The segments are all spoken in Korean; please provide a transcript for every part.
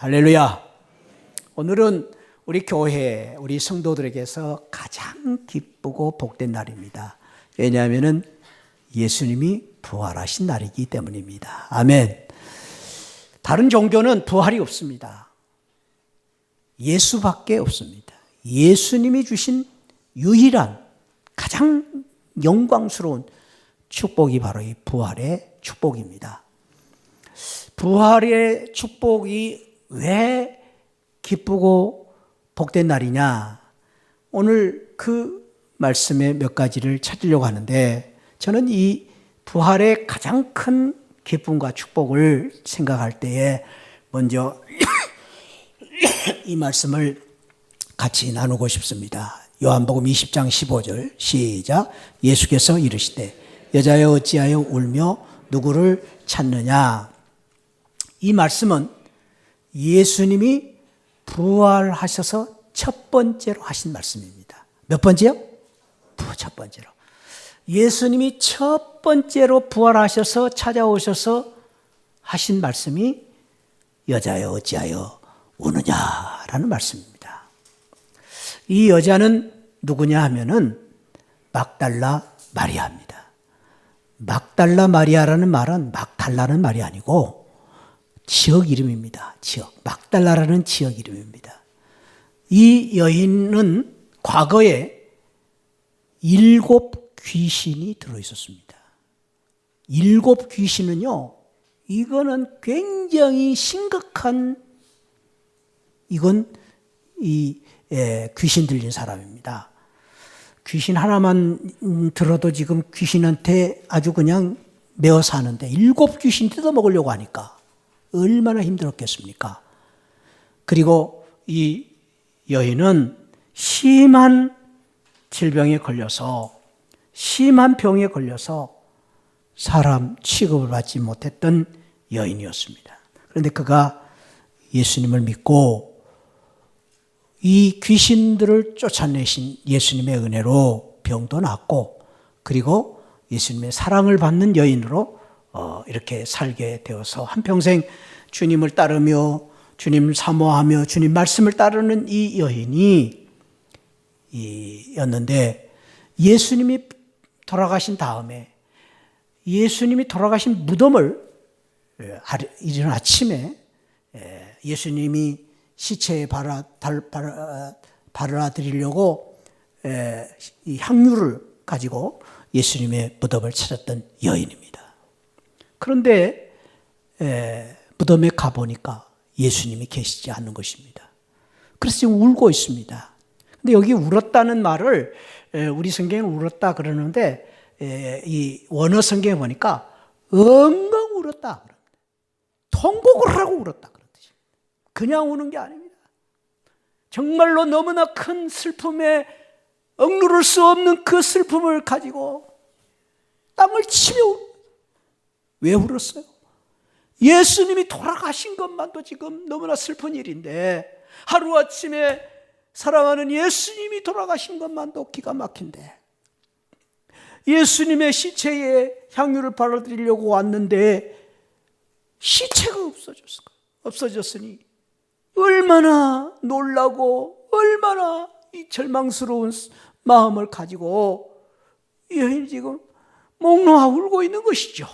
할렐루야. 오늘은 우리 교회, 우리 성도들에게서 가장 기쁘고 복된 날입니다. 왜냐하면 예수님이 부활하신 날이기 때문입니다. 아멘. 다른 종교는 부활이 없습니다. 예수밖에 없습니다. 예수님이 주신 유일한 가장 영광스러운 축복이 바로 이 부활의 축복입니다. 부활의 축복이 왜 기쁘고 복된 날이냐? 오늘 그 말씀의 몇 가지를 찾으려고 하는데, 저는 이 부활의 가장 큰 기쁨과 축복을 생각할 때에 먼저 이 말씀을 같이 나누고 싶습니다. 요한복음 20장 15절 시작. 예수께서 이르시되 여자여 어찌하여 울며 누구를 찾느냐? 이 말씀은 예수님이 부활하셔서 첫 번째로 하신 말씀입니다. 몇 번째요? 첫 번째로. 예수님이 첫 번째로 부활하셔서 찾아오셔서 하신 말씀이 여자여 어찌하여 우느냐라는 말씀입니다. 이 여자는 누구냐 하면은 막달라 마리아입니다. 막달라 마리아라는 말은 막달라는 말이 아니고 지역 이름입니다. 지역. 막달라라는 지역 이름입니다. 이 여인은 과거에 7 귀신이 들어있었습니다. 7 귀신은요, 이거는 굉장히 심각한, 이건 귀신 들린 사람입니다. 귀신 하나만 들어도 지금 귀신한테 아주 그냥 매어 사는데 7 귀신 뜯어먹으려고 하니까 얼마나 힘들었겠습니까? 그리고 이 여인은 심한 질병에 걸려서, 심한 병에 걸려서 사람 취급을 받지 못했던 여인이었습니다. 그런데 그가 예수님을 믿고 이 귀신들을 쫓아내신 예수님의 은혜로 병도 낫고, 그리고 예수님의 사랑을 받는 여인으로 이렇게 살게 되어서 한평생 주님을 따르며 주님을 사모하며 주님 말씀을 따르는 이 여인이 였는데, 예수님이 돌아가신 다음에 예수님이 돌아가신 무덤을 이른 아침에 예수님이 시체에 발라드리려고 이 향유를 가지고 예수님의 무덤을 찾았던 여인입니다. 그런데 무덤에 가보니까 예수님이 계시지 않는 것입니다. 그래서 지금 울고 있습니다. 근데 여기 울었다는 말을 우리 성경에 울었다 그러는데, 이 원어 성경에 보니까 엉엉 울었다, 통곡을 하고 울었다 그런 뜻입니다. 그냥 우는 게 아닙니다. 정말로 너무나 큰 슬픔에 억누를 수 없는 그 슬픔을 가지고 땀을 치며 울었어요. 왜 울었어요? 예수님이 돌아가신 것만도 지금 너무나 슬픈 일인데, 하루아침에 사랑하는 예수님이 돌아가신 것만도 기가 막힌데, 예수님의 시체에 향유를 발라드리려고 왔는데 시체가 없어졌으니 얼마나 놀라고 얼마나 이 절망스러운 마음을 가지고 이 여인이 지금 목 놓아 울고 있는 것이죠.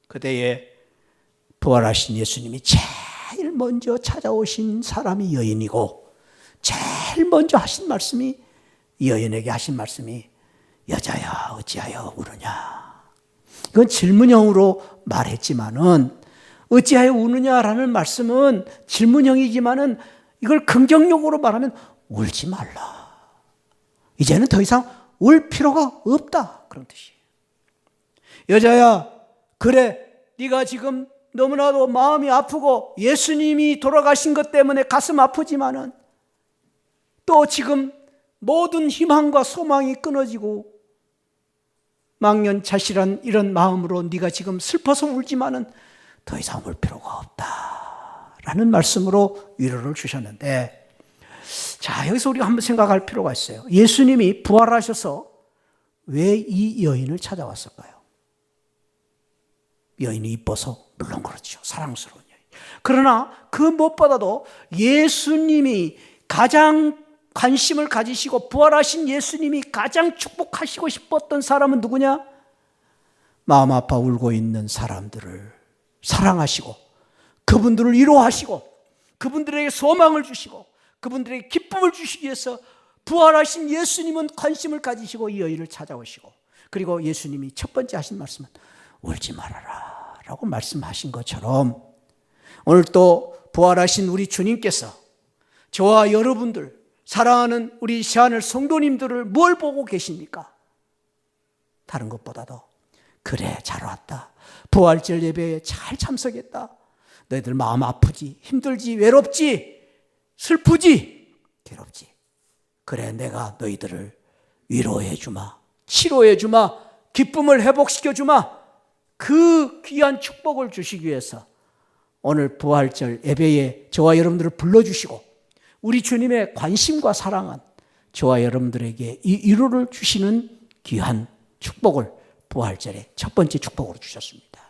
그때에 부활하신 예수님이 제일 먼저 찾아오신 사람이 여인이고, 제일 먼저 하신 말씀이, 이 여인에게 하신 말씀이 여자야 어찌하여 우느냐. 이건 질문형으로 말했지만은, 어찌하여 우느냐라는 말씀은 질문형이지만은 이걸 긍정적으로 말하면 울지 말라. 이제는 더 이상 울 필요가 없다, 그런 뜻이에요. 여자야, 그래, 네가 지금 너무나도 마음이 아프고 예수님이 돌아가신 것 때문에 가슴 아프지만은 또 지금 모든 희망과 소망이 끊어지고 망연자실한 이런 마음으로 네가 지금 슬퍼서 울지만은 더 이상 울 필요가 없다라는 말씀으로 위로를 주셨는데, 자, 여기서 우리가 한번 생각할 필요가 있어요. 예수님이 부활하셔서 왜 이 여인을 찾아왔을까요? 여인이 이뻐서? 물론 그렇죠. 사랑스러운 여인. 그러나 그 무엇보다도 예수님이 가장 관심을 가지시고 부활하신 예수님이 가장 축복하시고 싶었던 사람은 누구냐? 마음 아파 울고 있는 사람들을 사랑하시고 그분들을 위로하시고 그분들에게 소망을 주시고 그분들에게 기쁨을 주시기 위해서 부활하신 예수님은 관심을 가지시고 이 여인을 찾아오시고, 그리고 예수님이 첫 번째 하신 말씀은 울지 말아라 라고 말씀하신 것처럼 오늘 또 부활하신 우리 주님께서 저와 여러분들, 사랑하는 우리 시하늘 성도님들을 뭘 보고 계십니까? 다른 것보다도 그래 잘 왔다, 부활절 예배에 잘 참석했다, 너희들 마음 아프지, 힘들지, 외롭지, 슬프지, 괴롭지, 그래 내가 너희들을 위로해 주마, 치료해 주마, 기쁨을 회복시켜 주마, 그 귀한 축복을 주시기 위해서 오늘 부활절 예배에 저와 여러분들을 불러주시고 우리 주님의 관심과 사랑은 저와 여러분들에게 이 위로를 주시는 귀한 축복을 부활절의 첫 번째 축복으로 주셨습니다.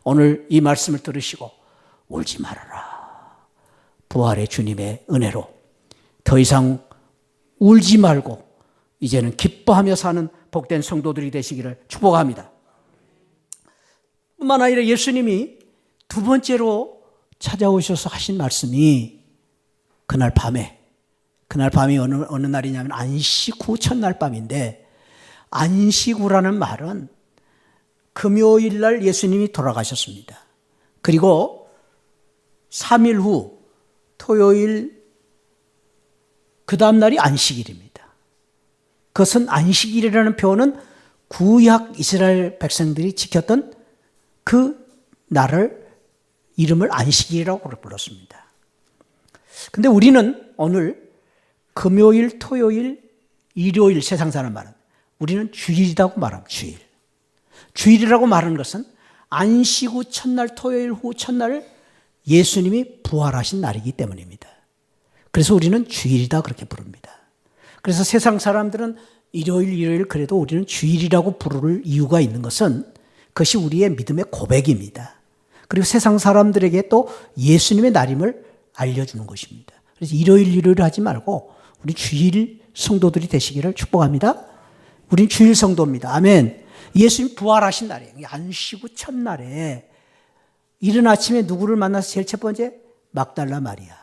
오늘 이 말씀을 들으시고 울지 말아라, 부활의 주님의 은혜로 더 이상 울지 말고 이제는 기뻐하며 사는 복된 성도들이 되시기를 축복합니다. 뿐만 아니라 예수님이 두 번째로 찾아오셔서 하신 말씀이 그날 밤이 어느 날이냐면 안식 후 첫날 밤인데, 안식 후라는 말은 금요일 날 예수님이 돌아가셨습니다. 그리고 3일 후 토요일 그 다음 날이 안식일입니다. 그것은 안식일이라는 표현은 구약 이스라엘 백성들이 지켰던 그 날을 이름을 안식일이라고 불렀습니다. 근데 우리는 오늘 금요일, 토요일, 일요일, 세상 사람 말은 우리는 주일이라고 말합니다. 주일. 주일이라고 말하는 것은 안식 후 첫날, 토요일 후 첫날 예수님이 부활하신 날이기 때문입니다. 그래서 우리는 주일이다 그렇게 부릅니다. 그래서 세상 사람들은 일요일 그래도 우리는 주일이라고 부를 이유가 있는 것은 그것이 우리의 믿음의 고백입니다. 그리고 세상 사람들에게 또 예수님의 날임을 알려주는 것입니다. 그래서 일요일 하지 말고 우리 주일 성도들이 되시기를 축복합니다. 우린 주일 성도입니다. 아멘. 예수님 부활하신 날이에요. 안식 후 첫날에 이른 아침에 누구를 만나서 제일 첫 번째? 막달라 마리아.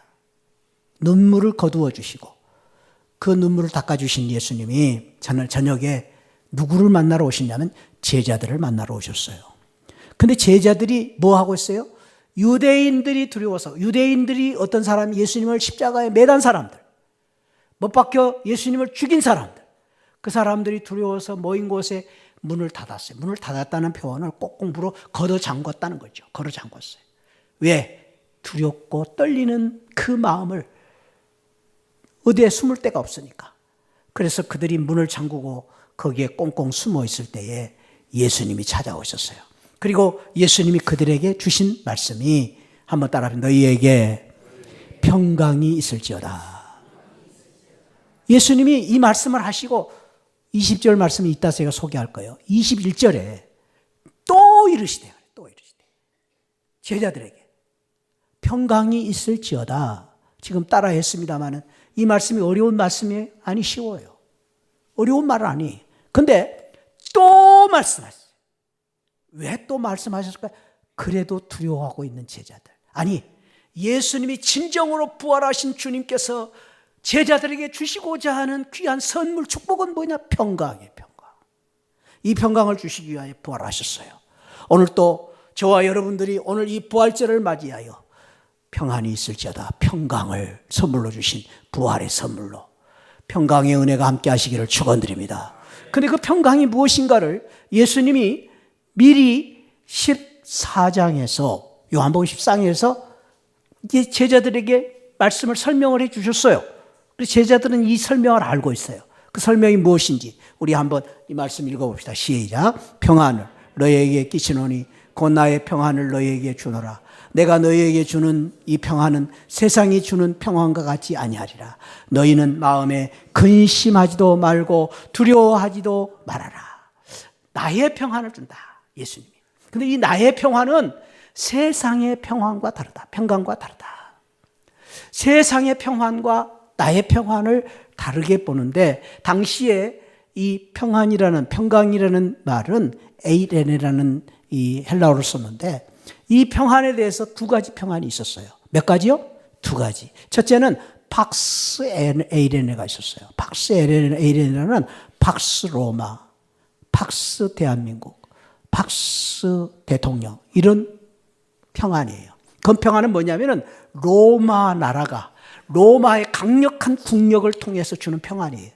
눈물을 거두어 주시고 그 눈물을 닦아주신 예수님이 저녁에 누구를 만나러 오시냐면 제자들을 만나러 오셨어요. 근데 제자들이 뭐 하고 있어요? 유대인들이 두려워서, 유대인들이 어떤 사람이 예수님을 십자가에 매단 사람들, 못 박혀 예수님을 죽인 사람들, 그 사람들이 두려워서 모인 곳에 문을 닫았어요. 문을 닫았다는 표현을 꼭공부로 걷어 잠궜다는 거죠. 걸어 잠궜어요. 왜? 두렵고 떨리는 그 마음을 어디에 숨을 데가 없으니까. 그래서 그들이 문을 잠그고 거기에 꽁꽁 숨어 있을 때에 예수님이 찾아오셨어요. 그리고 예수님이 그들에게 주신 말씀이, 한번 따라합니다. 너희에게 평강이 있을지어다. 예수님이 이 말씀을 하시고 20절 말씀이 있다 제가 소개할 거예요. 21절에 또 이르시되 제자들에게 평강이 있을지어다. 지금 따라 했습니다마는 이 말씀이 어려운 말씀이 아니, 쉬워요. 어려운 말은 아니. 근데 또 말씀하셨어요. 왜 또 말씀하셨을까요? 그래도 두려워하고 있는 제자들. 아니, 예수님이 진정으로 부활하신 주님께서 제자들에게 주시고자 하는 귀한 선물, 축복은 뭐냐? 평강이에요, 평강. 이 평강을 주시기 위하여 부활하셨어요. 오늘 또 저와 여러분들이 오늘 이 부활절을 맞이하여 평안이 있을지어다, 평강을 선물로 주신 부활의 선물로 평강의 은혜가 함께 하시기를 축원드립니다. 그런데 그 평강이 무엇인가를 예수님이 미리 14장에서, 요한복음 14장에서 제자들에게 말씀을 설명을 해 주셨어요. 그래서 제자들은 이 설명을 알고 있어요. 그 설명이 무엇인지 우리 한번 이 말씀 읽어봅시다. 시작. 평안을 너희에게 끼치노니 곧 나의 평안을 너희에게 주노라. 내가 너희에게 주는 이 평안은 세상이 주는 평안과 같지 아니하리라. 너희는 마음에 근심하지도 말고 두려워하지도 말아라. 나의 평안을 준다, 예수님이. 근데 이 나의 평안은 세상의 평안과 다르다. 평강과 다르다. 세상의 평안과 나의 평안을 다르게 보는데 당시에 이 평강이라는 말은 에이레네라는 이 헬라어를 썼는데 이 평안에 대해서 두 가지 평안이 있었어요. 몇 가지요? 두 가지. 첫째는 팍스 에이레네가 있었어요. 팍스 에이레네라는 팍스 로마, 팍스 대한민국, 팍스 대통령 이런 평안이에요. 그 평안은 뭐냐면은 로마 나라가 로마의 강력한 국력을 통해서 주는 평안이에요.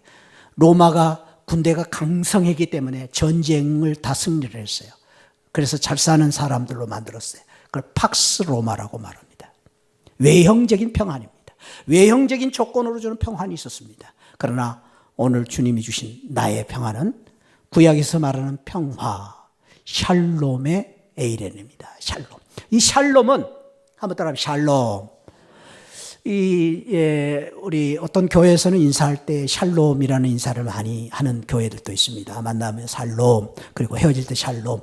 로마가 군대가 강성했기 때문에 전쟁을 다 승리를 했어요. 그래서 잘 사는 사람들로 만들었어요. 그걸 팍스 로마라고 말합니다. 외형적인 평안입니다. 외형적인 조건으로 주는 평안이 있었습니다. 그러나 오늘 주님이 주신 나의 평안은 구약에서 말하는 평화, 샬롬의 에이렌입니다. 샬롬. 이 샬롬은 한번 따라하면 샬롬. 우리 어떤 교회에서는 인사할 때 샬롬이라는 인사를 많이 하는 교회들도 있습니다. 만나면 샬롬, 그리고 헤어질 때 샬롬.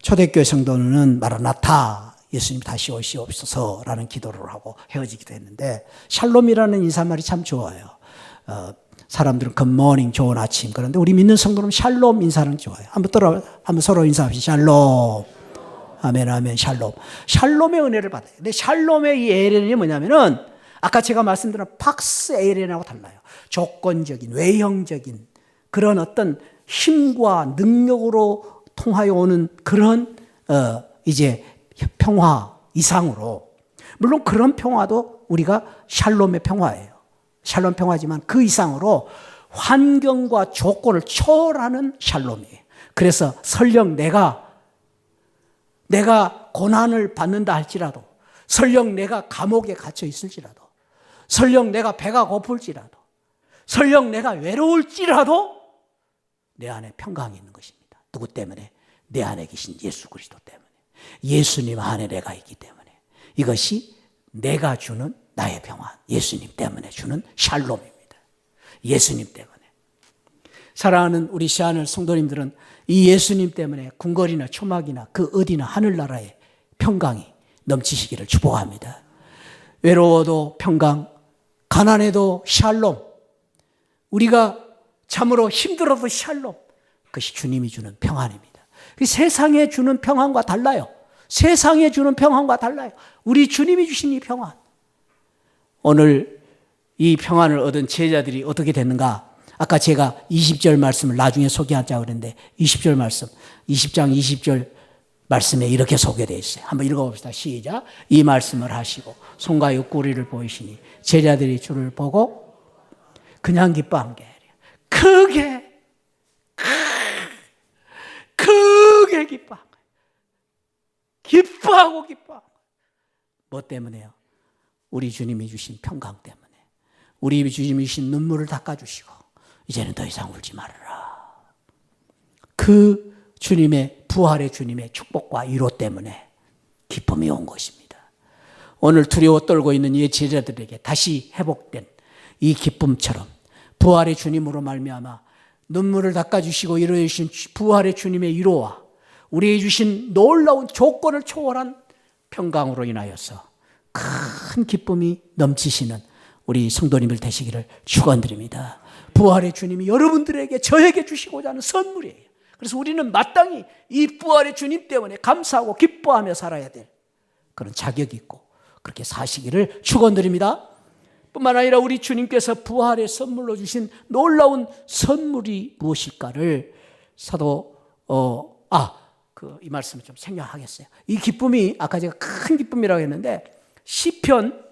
초대교회 성도는 마라나타, 예수님 다시 오시옵소서라는 기도를 하고 헤어지기도 했는데 샬롬이라는 인사말이 참 좋아요. 사람들은 굿모닝, 좋은 아침. 그런데 우리 믿는 성도는 샬롬 인사는 좋아요. 한번 서로 인사합시다. 샬롬. 아멘, 아멘, 샬롬. 샬롬의 은혜를 받아요. 근데 샬롬의 이 에이렌이 뭐냐면은 아까 제가 말씀드린 팍스 에이렌하고 달라요. 조건적인, 외형적인 그런 어떤 힘과 능력으로 통하여 오는 그런 이제 평화 이상으로, 물론 그런 평화도 우리가 샬롬의 평화예요. 샬롬 평화지만 그 이상으로 환경과 조건을 초월하는 샬롬이에요. 그래서 설령 내가 고난을 받는다 할지라도, 설령 내가 감옥에 갇혀 있을지라도, 설령 내가 배가 고플지라도, 설령 내가 외로울지라도 내 안에 평강이 있는 것입니다. 누구 때문에? 내 안에 계신 예수 그리스도 때문에. 예수님 안에 내가 있기 때문에. 이것이 내가 주는 나의 평안, 예수님 때문에 주는 샬롬입니다. 예수님 때문에. 사랑하는 우리 시아늘 성도님들은 이 예수님 때문에 궁궐이나 초막이나 그 어디나 하늘나라에 평강이 넘치시기를 축복합니다. 외로워도 평강, 가난해도 샬롬, 우리가 참으로 힘들어도 샬롬, 그것이 주님이 주는 평안입니다. 세상에 주는 평안과 달라요. 세상에 주는 평안과 달라요. 우리 주님이 주신 이 평안. 오늘 이 평안을 얻은 제자들이 어떻게 됐는가? 아까 제가 20절 말씀을 나중에 소개하자고 그랬는데 20절 말씀, 20장 20절 말씀에 이렇게 소개되어 있어요. 한번 읽어봅시다. 시작. 이 말씀을 하시고 손과 옆구리를 보이시니 제자들이 주를 보고 그냥 기뻐한 게 아니라 크게 기뻐한 거예요. 기뻐하고. 뭐 때문에요? 우리 주님이 주신 평강 때문에. 우리 주님이 주신 눈물을 닦아주시고 이제는 더 이상 울지 말아라. 그 주님의 부활의 주님의 축복과 위로 때문에 기쁨이 온 것입니다. 오늘 두려워 떨고 있는 이 제자들에게 다시 회복된 이 기쁨처럼 부활의 주님으로 말미암아 눈물을 닦아주시고 이루어 주신 부활의 주님의 위로와 우리에게 주신 놀라운 조건을 초월한 평강으로 인하여서 큰 기쁨이 넘치시는 우리 성도님들 되시기를 축원드립니다. 부활의 주님이 여러분들에게 저에게 주시고자 하는 선물이에요. 그래서 우리는 마땅히 이 부활의 주님 때문에 감사하고 기뻐하며 살아야 될 그런 자격이 있고 그렇게 사시기를 축원드립니다. 뿐만 아니라 우리 주님께서 부활의 선물로 주신 놀라운 선물이 무엇일까를 사도 이 말씀을 좀 생략하겠어요. 이 기쁨이 아까 제가 큰 기쁨이라고 했는데 시편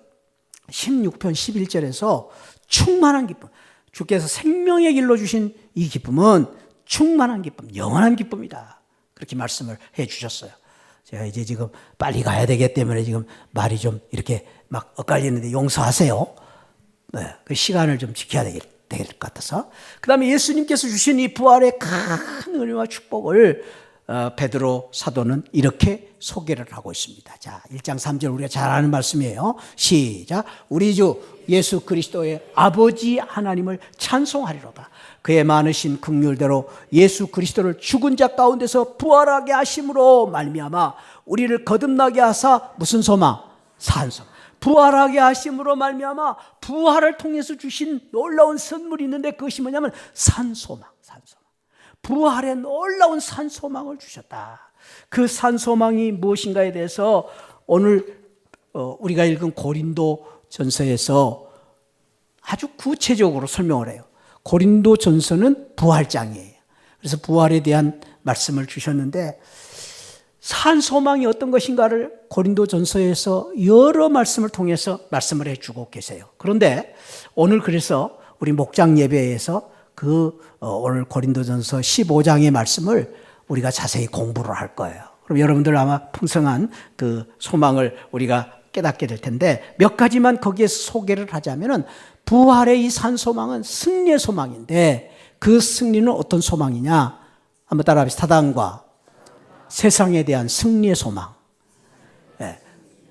16편 11절에서 충만한 기쁨, 주께서 생명의 길로 주신 이 기쁨은 충만한 기쁨, 영원한 기쁨이다. 그렇게 말씀을 해 주셨어요. 제가 이제 지금 빨리 가야 되기 때문에 지금 말이 좀 이렇게 막 엇갈리는데 용서하세요. 네, 그 시간을 좀 지켜야 될 것 같아서. 그 다음에 예수님께서 주신 이 부활의 큰 은혜와 축복을 베드로 사도는 이렇게 소개를 하고 있습니다. 자, 1장 3절 우리가 잘 아는 말씀이에요. 시작. 우리 주 예수 그리스도의 아버지 하나님을 찬송하리로다. 그의 많으신 긍휼대로 예수 그리스도를 죽은 자 가운데서 부활하게 하심으로 말미암아 우리를 거듭나게 하사 무슨 소망? 산소망. 부활하게 하심으로 말미암아 부활을 통해서 주신 놀라운 선물이 있는데 그것이 뭐냐면 산소망. 부활의 놀라운 산소망을 주셨다. 그 산소망이 무엇인가에 대해서 오늘 우리가 읽은 고린도전서에서 아주 구체적으로 설명을 해요. 고린도전서는 부활장이에요. 그래서 부활에 대한 말씀을 주셨는데 산소망이 어떤 것인가를 고린도전서에서 여러 말씀을 통해서 말씀을 해주고 계세요. 그런데 오늘 그래서 우리 목장 예배에서 오늘 고린도전서 15장의 말씀을 우리가 자세히 공부를 할 거예요. 그럼 여러분들 아마 풍성한 그 소망을 우리가 깨닫게 될 텐데 몇 가지만 거기에서 소개를 하자면은 부활의 이 산소망은 승리의 소망인데 그 승리는 어떤 소망이냐? 한번 따라합시다. 사단과 세상에 대한 승리의 소망. 네.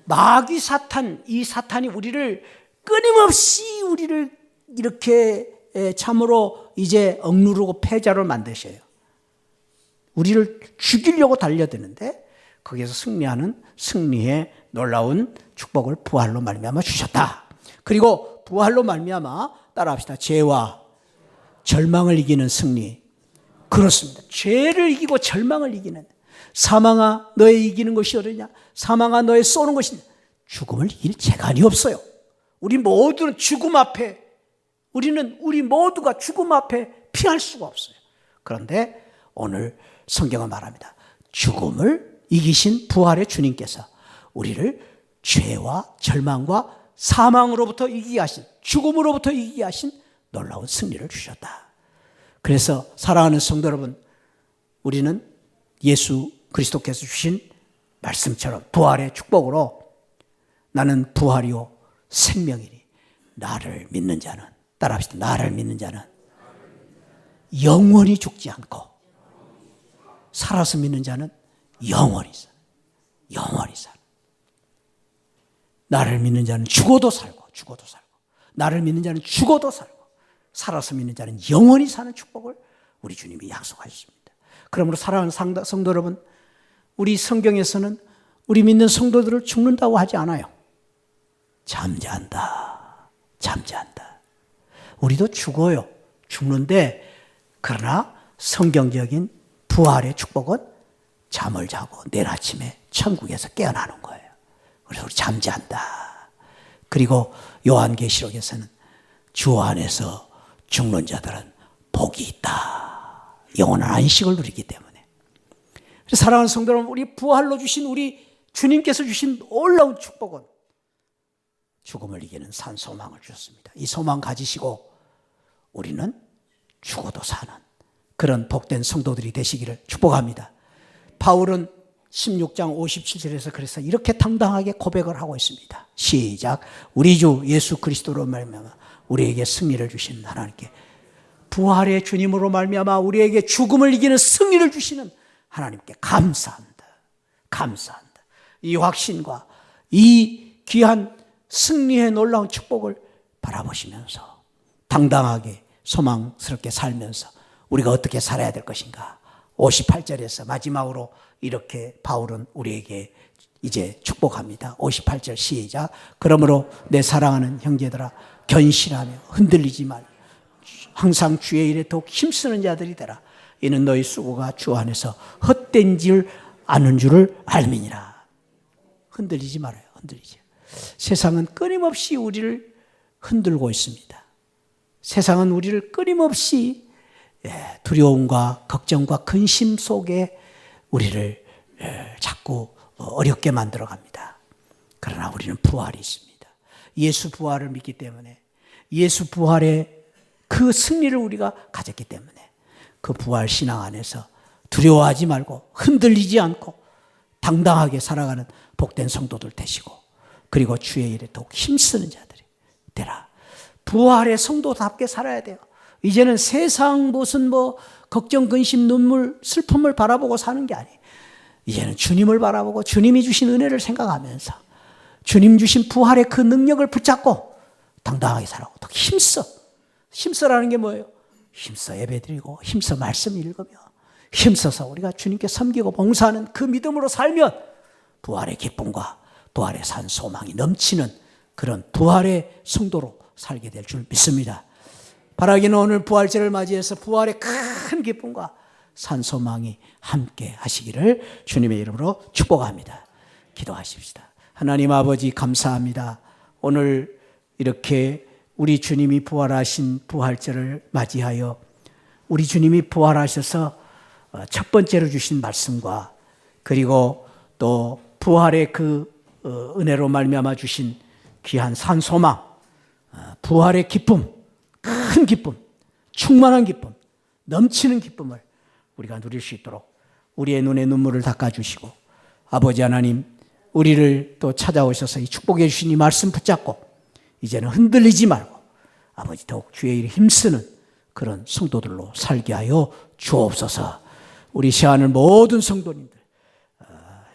마귀 사탄, 이 사탄이 우리를 끊임없이 우리를 이렇게 참으로 이제 억누르고 패자로 만드셔요. 우리를 죽이려고 달려드는데 거기에서 승리하는 승리의 놀라운 축복을 부활로 말미암아 주셨다. 그리고 부활로 말미암아 따라합시다. 죄와 절망을 이기는 승리. 그렇습니다. 죄를 이기고 절망을 이기는. 사망아 너의 이기는 것이 어디냐? 사망아 너의 쏘는 것이냐? 죽음을 이길 재간이 없어요. 우리 모두는 죽음 앞에 우리 모두가 죽음 앞에 피할 수가 없어요. 그런데 오늘 성경은 말합니다. 죽음을 이기신 부활의 주님께서 우리를 죄와 절망과 사망으로부터 이기게 하신, 죽음으로부터 이기게 하신 놀라운 승리를 주셨다. 그래서 사랑하는 성도 여러분, 우리는 예수 그리스도께서 주신 말씀처럼 부활의 축복으로 나는 부활이요 생명이니 나를 믿는 자는, 따라합시다. 나를 믿는 자는 영원히 죽지 않고 살아서 믿는 자는 영원히 사. 영원히 사. 나를 믿는 자는 죽어도 살고 나를 믿는 자는 죽어도 살고 살아서 믿는 자는 영원히 사는 축복을 우리 주님이 약속하셨습니다. 그러므로 사랑하는 성도 여러분, 우리 성경에서는 우리 믿는 성도들을 죽는다고 하지 않아요. 잠잠다. 우리도 죽어요. 죽는데 그러나 성경적인 부활의 축복은 잠을 자고 내일 아침에 천국에서 깨어나는 거예요. 그래서 우리 잠잔다. 그리고 요한계시록에서는 주 안에서 죽는 자들은 복이 있다. 영원한 안식을 누리기 때문에. 그래서 사랑하는 성도 여러분, 우리 부활로 주신 우리 주님께서 주신 놀라운 축복은 죽음을 이기는 산 소망을 주셨습니다. 이 소망 가지시고 우리는 죽어도 사는 그런 복된 성도들이 되시기를 축복합니다. 바울은 16장 57절에서 그래서 이렇게 당당하게 고백을 하고 있습니다. 시작. 우리 주 예수 그리스도로 말미암아 우리에게 승리를 주신 하나님께, 부활의 주님으로 말미암아 우리에게 죽음을 이기는 승리를 주시는 하나님께 감사합니다. 이 확신과 이 귀한 승리의 놀라운 축복을 바라보시면서 당당하게 소망스럽게 살면서 우리가 어떻게 살아야 될 것인가. 58절에서 마지막으로 이렇게 바울은 우리에게 이제 축복합니다. 58절 시작. 그러므로 내 사랑하는 형제들아 견실하며 흔들리지 말고 항상 주의 일에 더욱 힘쓰는 자들이 되라. 이는 너희 수고가 주 안에서 헛된 줄 아는 줄을 알미니라. 흔들리지 말아요. 흔들리지. 세상은 끊임없이 우리를 흔들고 있습니다. 세상은 우리를 끊임없이 두려움과 걱정과 근심 속에 우리를 자꾸 어렵게 만들어 갑니다. 그러나 우리는 부활이 있습니다. 예수 부활을 믿기 때문에, 예수 부활의 그 승리를 우리가 가졌기 때문에 그 부활 신앙 안에서 두려워하지 말고 흔들리지 않고 당당하게 살아가는 복된 성도들 되시고, 그리고 주의 일에 더욱 힘쓰는 자들이 되라. 부활의 성도답게 살아야 돼요. 이제는 세상 무슨 걱정, 근심, 눈물, 슬픔을 바라보고 사는 게 아니에요. 이제는 주님을 바라보고 주님이 주신 은혜를 생각하면서 주님 주신 부활의 그 능력을 붙잡고 당당하게 살아고 더 힘써라는 게 뭐예요? 힘써 예배드리고 힘써 말씀 읽으며 힘써서 우리가 주님께 섬기고 봉사하는 그 믿음으로 살면 부활의 기쁨과 부활의 산 소망이 넘치는 그런 부활의 성도로 살게 될 줄 믿습니다. 바라기는 오늘 부활절을 맞이해서 부활의 큰 기쁨과 산 소망이 함께 하시기를 주님의 이름으로 축복합니다. 기도하십시다. 하나님 아버지 감사합니다. 오늘 이렇게 우리 주님이 부활하신 부활절을 맞이하여 우리 주님이 부활하셔서 첫 번째로 주신 말씀과 그리고 또 부활의 그 은혜로 말미암아 주신 귀한 산 소망, 부활의 기쁨, 큰 기쁨, 충만한 기쁨, 넘치는 기쁨을 우리가 누릴 수 있도록 우리의 눈에 눈물을 닦아주시고 아버지 하나님 우리를 또 찾아오셔서 이 축복해 주신 이 말씀 붙잡고 이제는 흔들리지 말고 아버지 더욱 주의 일에 힘쓰는 그런 성도들로 살게 하여 주옵소서. 우리 시아하는 모든 성도님들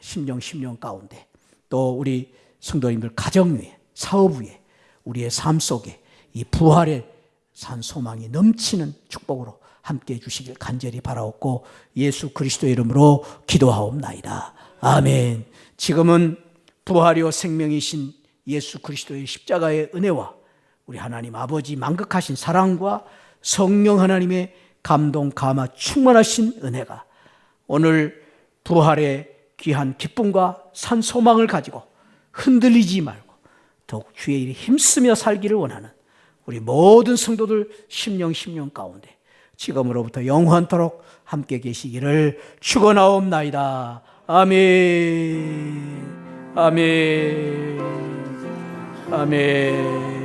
심령 가운데 또 우리 성도님들 가정 위에 사업 위에 우리의 삶 속에 이 부활의 산 소망이 넘치는 축복으로 함께해 주시길 간절히 바라옵고 예수 그리스도의 이름으로 기도하옵나이다. 아멘. 지금은 부활이요 생명이신 예수 그리스도의 십자가의 은혜와 우리 하나님 아버지 만극하신 사랑과 성령 하나님의 감동 감화 충만하신 은혜가 오늘 부활의 귀한 기쁨과 산 소망을 가지고 흔들리지 말고 더욱 주의 일에 힘쓰며 살기를 원하는 우리 모든 성도들 심령 가운데 지금으로부터 영원토록 함께 계시기를 축원하옵나이다. 아멘. 아멘. 아멘.